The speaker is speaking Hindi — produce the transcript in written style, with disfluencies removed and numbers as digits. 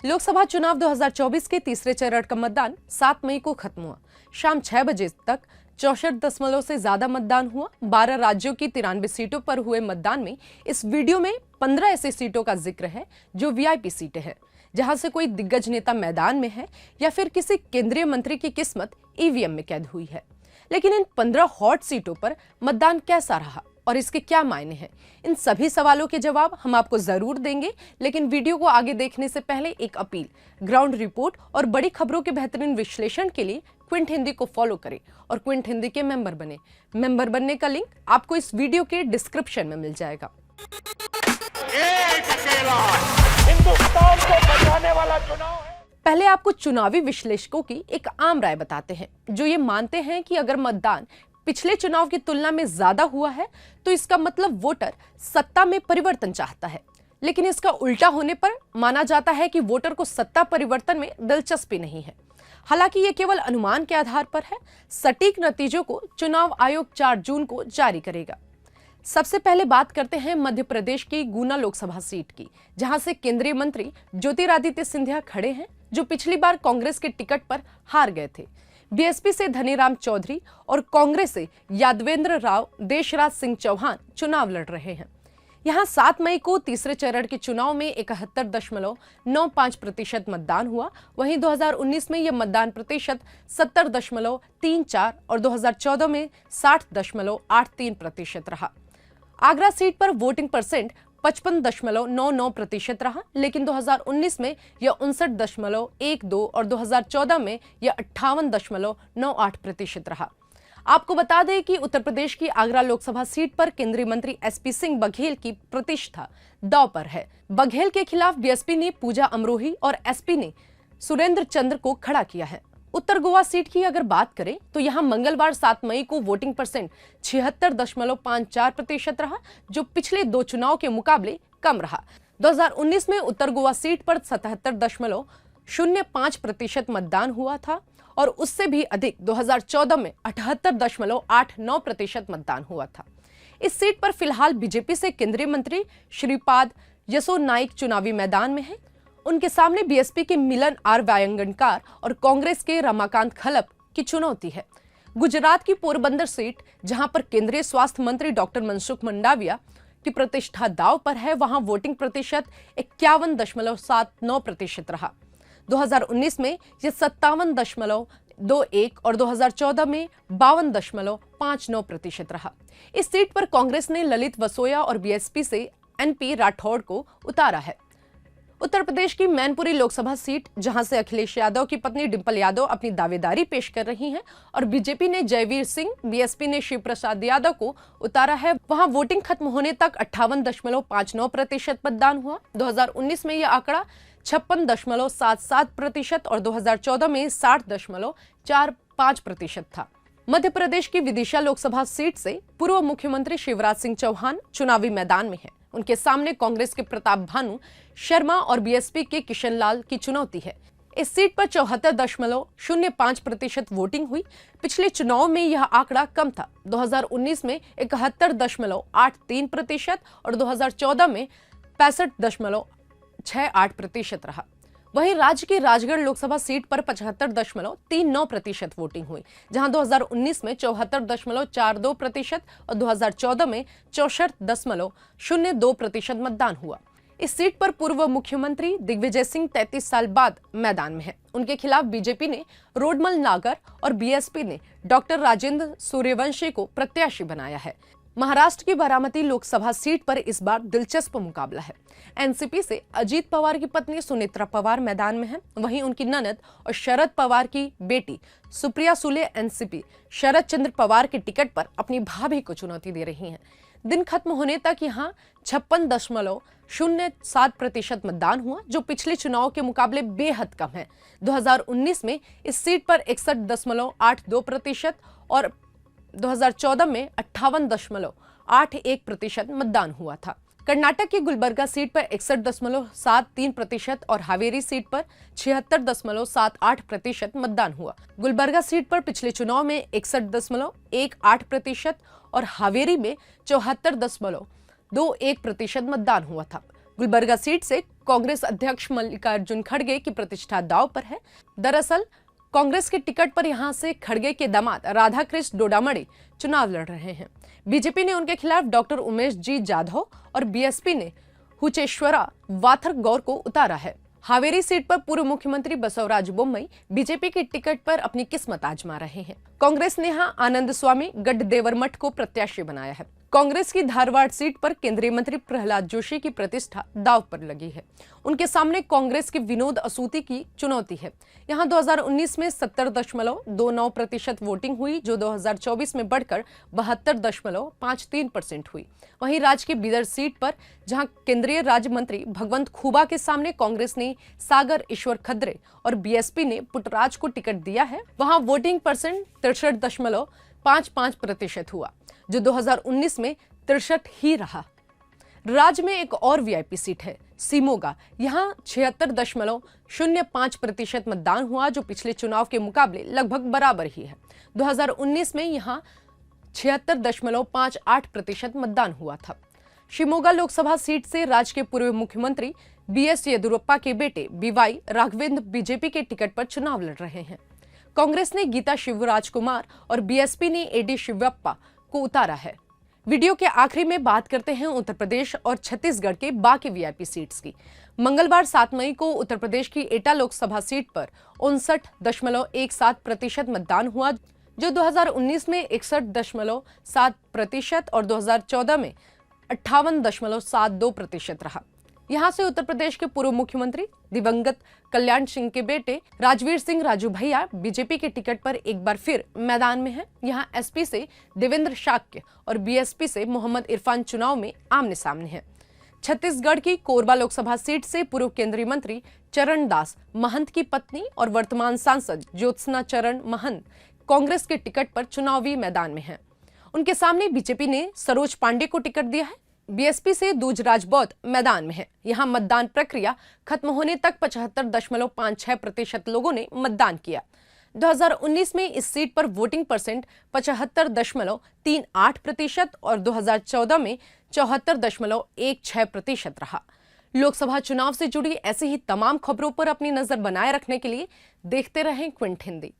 लोकसभा चुनाव 2024 के तीसरे चरण का मतदान 7 मई को खत्म हुआ। शाम 6 बजे तक 64 से ज्यादा मतदान हुआ। 12 राज्यों की 93 सीटों पर हुए मतदान में इस वीडियो में 15 ऐसी सीटों का जिक्र है जो वीआईपी सीटें हैं, जहां से कोई दिग्गज नेता मैदान में है या फिर किसी केंद्रीय मंत्री की किस्मत ईवीएम में कैद हुई है। लेकिन इन 15 हॉट सीटों पर मतदान कैसा रहा और इसके क्या मायने हैं, इन सभी सवालों के जवाब हम आपको जरूर देंगे। लेकिन वीडियो को आगे देखने से पहले एक अपील, ग्राउंड रिपोर्ट और बड़ी खबरों के बेहतरीन विश्लेषण के लिए क्विंट हिंदी को फॉलो करें और क्विंट हिंदी के मेंबर बने। मेंबर बनने का लिंक आपको इस वीडियो के डिस्क्रिप्शन में मिल जाएगा। एक अकेला हिंदुस्तान को बचाने वाला चुनाव है। पहले आपको चुनावी विश्लेषकों की एक आम राय बताते हैं, जो ये मानते हैं कि अगर मतदान पिछले चुनाव की तुलना में ज्यादा हुआ है तो इसका मतलब वोटर सत्ता में परिवर्तन चाहता है। लेकिन इसका उल्टा होने पर माना जाता है कि वोटर को सत्ता परिवर्तन में दिलचस्पी नहीं है। हालांकि ये केवल अनुमान के आधार पर है। सटीक नतीजों को चुनाव आयोग 4 जून को जारी करेगा। सबसे पहले बात करते हैं मध्य प्रदेश की गुना लोकसभा सीट की, जहां से केंद्रीय मंत्री ज्योतिरादित्य सिंधिया खड़े हैं, जो पिछली बार कांग्रेस के टिकट पर हार गए थे। बीएसपी से धनीराम चौधरी और कांग्रेस से यादवेंद्र राव देशराज सिंह चौहान चुनाव लड़ रहे हैं। यहां 7 मई को तीसरे चरण के चुनाव में 71.95% मतदान हुआ। वहीं 2019 में यह मतदान प्रतिशत 70.34 और 2014 में 60.83% रहा। आगरा सीट पर वोटिंग परसेंट 55.99% रहा, लेकिन 2019 में यह 59.12 और 2014 में यह 58.98% रहा। आपको बता दें कि उत्तर प्रदेश की आगरा लोकसभा सीट पर केंद्रीय मंत्री एसपी सिंह बघेल की प्रतिष्ठा दांव पर है। बघेल के खिलाफ बीएसपी ने पूजा अमरोही और एसपी ने सुरेंद्र चंद्र को खड़ा किया है। उत्तर गोवा सीट की अगर बात करें तो यहां मंगलवार 7 मई को वोटिंग परसेंट 76.54% रहा, जो पिछले 2 चुनाव के मुकाबले कम रहा। 2019 में उत्तर गोवा सीट पर 77.05% मतदान हुआ था और उससे भी अधिक 2014 में 78.89% मतदान हुआ था। इस सीट पर फिलहाल बीजेपी से केंद्रीय मंत्री श्रीपाद यसो नाइक चुनावी मैदान में है। उनके सामने बीएसपी के मिलन आर वायंगणकार और कांग्रेस के रमाकांत खलप की चुनौती है। गुजरात की पोरबंदर सीट, जहां पर केंद्रीय स्वास्थ्य मंत्री डॉक्टर मनसुख मंडाविया की प्रतिष्ठा दांव पर है, वहां वोटिंग प्रतिशत 51.79% रहा। 2019 में यह 57.21 और 2014 में 52.59% रहा। इस सीट पर कांग्रेस ने ललित वसोया और बीएसपी से एनपी राठौड़ को उतारा है। उत्तर प्रदेश की मैनपुरी लोकसभा सीट, जहां से अखिलेश यादव की पत्नी डिंपल यादव अपनी दावेदारी पेश कर रही हैं और बीजेपी ने जयवीर सिंह, बीएसपी ने शिव प्रसाद यादव को उतारा है, वहां वोटिंग खत्म होने तक 58.59% मतदान हुआ। 2019 में यह आंकड़ा 56.77% और 2014 में 60.45% था। मध्य प्रदेश की विदिशा लोकसभा सीट से पूर्व मुख्यमंत्री शिवराज सिंह चौहान चुनावी मैदान में है। उनके सामने कांग्रेस के प्रताप भानु शर्मा और बीएसपी के किशन लाल की चुनौती है। इस सीट पर 74.05% वोटिंग हुई। पिछले चुनाव में यह आंकड़ा कम था। 2019 में 71.83% और 2014 में 65.68% रहा। वहीं राज्य की राजगढ़ लोकसभा सीट पर 75.39% वोटिंग हुई, जहां 2019 में 74.42% और 2014 में 64.02% मतदान हुआ। इस सीट पर पूर्व मुख्यमंत्री दिग्विजय सिंह 33 साल बाद मैदान में हैं। उनके खिलाफ बीजेपी ने रोडमल नागर और बीएसपी ने डॉक्टर राजेंद्र सूर्यवंशी को प्रत्याशी बनाया है। महाराष्ट्र की बारामती लोकसभा सीट पर इस बार दिलचस्प मुकाबला है। एनसीपी से अजीत पवार की पत्नी सुनेत्रा पवार मैदान में है। वहीं उनकी ननद और शरद पवार की बेटी सुप्रिया सुले एनसीपी शरद चंद्र पवार के टिकट पर अपनी भाभी को चुनौती दे रही हैं। दिन खत्म होने तक यहां 56.07% मतदान हुआ, जो पिछले चुनाव के मुकाबले बेहद कम है। 2019 में इस सीट पर 61.82% और 2014 में 58.81% मतदान हुआ था। कर्नाटक की गुलबर्गा सीट पर 61.73% और हावेरी सीट पर 76.78% मतदान हुआ। गुलबर्गा सीट पर पिछले चुनाव में 61.18% और हावेरी में 74.21% मतदान हुआ था। गुलबर्गा सीट से कांग्रेस अध्यक्ष मल्लिकार्जुन खड़गे की प्रतिष्ठा दांव पर है। दरअसल कांग्रेस के टिकट पर यहां से खड़गे के दामाद राधाकृष्ण डोडामणि चुनाव लड़ रहे हैं। बीजेपी ने उनके खिलाफ डॉक्टर उमेश जी जाधव और बीएसपी ने हुचेश्वरा वाथरगौर को उतारा है। हावेरी सीट पर पूर्व मुख्यमंत्री बसवराज बोम्मई बीजेपी के टिकट पर अपनी किस्मत आजमा रहे हैं। कांग्रेस ने यहां आनंद स्वामी गढ़देवरमठ को प्रत्याशी बनाया है। कांग्रेस की धारवाड़ सीट पर केंद्रीय मंत्री प्रहलाद जोशी की प्रतिष्ठा दांव पर लगी है। उनके सामने कांग्रेस के विनोद असूती की चुनौती है। यहां 2019 में 70.29% वोटिंग हुई, जो 2024 में बढ़कर 72.53% हुई। वहीं राज्य की बीदर सीट पर जहां केंद्रीय राज्य मंत्री भगवंत खूबा के सामने कांग्रेस ने सागर ईश्वर खद्रे और बीएसपी ने पुटराज को टिकट दिया है, वहां वोटिंग परसेंट 63.55% हुआ, जो 2019 में 63 ही रहा। राज्य में एक और वीआईपी सीट है सिमोगा। यहां 76.05% मतदान हुआ, जो पिछले चुनाव के मुकाबले लगभग बराबर ही है। 2019 में यहां 76.58% मतदान हुआ था। शिमोगा लोकसभा सीट से राज्य के पूर्व मुख्यमंत्री बीएस येदियुरप्पा के बेटे बीवाई राघवेंद्र बीजेपी के टिकट पर चुनाव लड़ रहे हैं। कांग्रेस ने गीता शिवराज कुमार और बीएसपी ने एडी शिवप्पा को उतारा है। वीडियो के आखिरी में बात करते हैं उत्तर प्रदेश और छत्तीसगढ़ के बाकी वीआईपी सीट्स की। मंगलवार 7 मई को उत्तर प्रदेश की एटा लोकसभा सीट पर 59.17% मतदान हुआ, जो 2019 में 61.7% और 2014 में 58.72% रहा। यहां से उत्तर प्रदेश के पूर्व मुख्यमंत्री दिवंगत कल्याण सिंह के बेटे राजवीर सिंह राजू भैया बीजेपी के टिकट पर एक बार फिर मैदान में हैं। यहां एसपी से देवेंद्र शाक्य और बीएसपी से मोहम्मद इरफान चुनाव में आमने सामने हैं। छत्तीसगढ़ की कोरबा लोकसभा सीट से पूर्व केंद्रीय मंत्री चरण दास महंत की पत्नी और वर्तमान सांसद ज्योत्सना चरण महंत कांग्रेस के टिकट पर चुनावी मैदान में हैं। उनके सामने बीजेपी ने सरोज पांडे को टिकट दिया है। बीएसपी से दूजराज बौद्ध मैदान में है। यहां मतदान प्रक्रिया खत्म होने तक 75.56% लोगों ने मतदान किया। 2019 में इस सीट पर वोटिंग परसेंट 75.38% और 2014 में 74.16% रहा। लोकसभा चुनाव से जुड़ी ऐसी ही तमाम खबरों पर अपनी नजर बनाए रखने के लिए देखते रहें क्विंट हिंदी।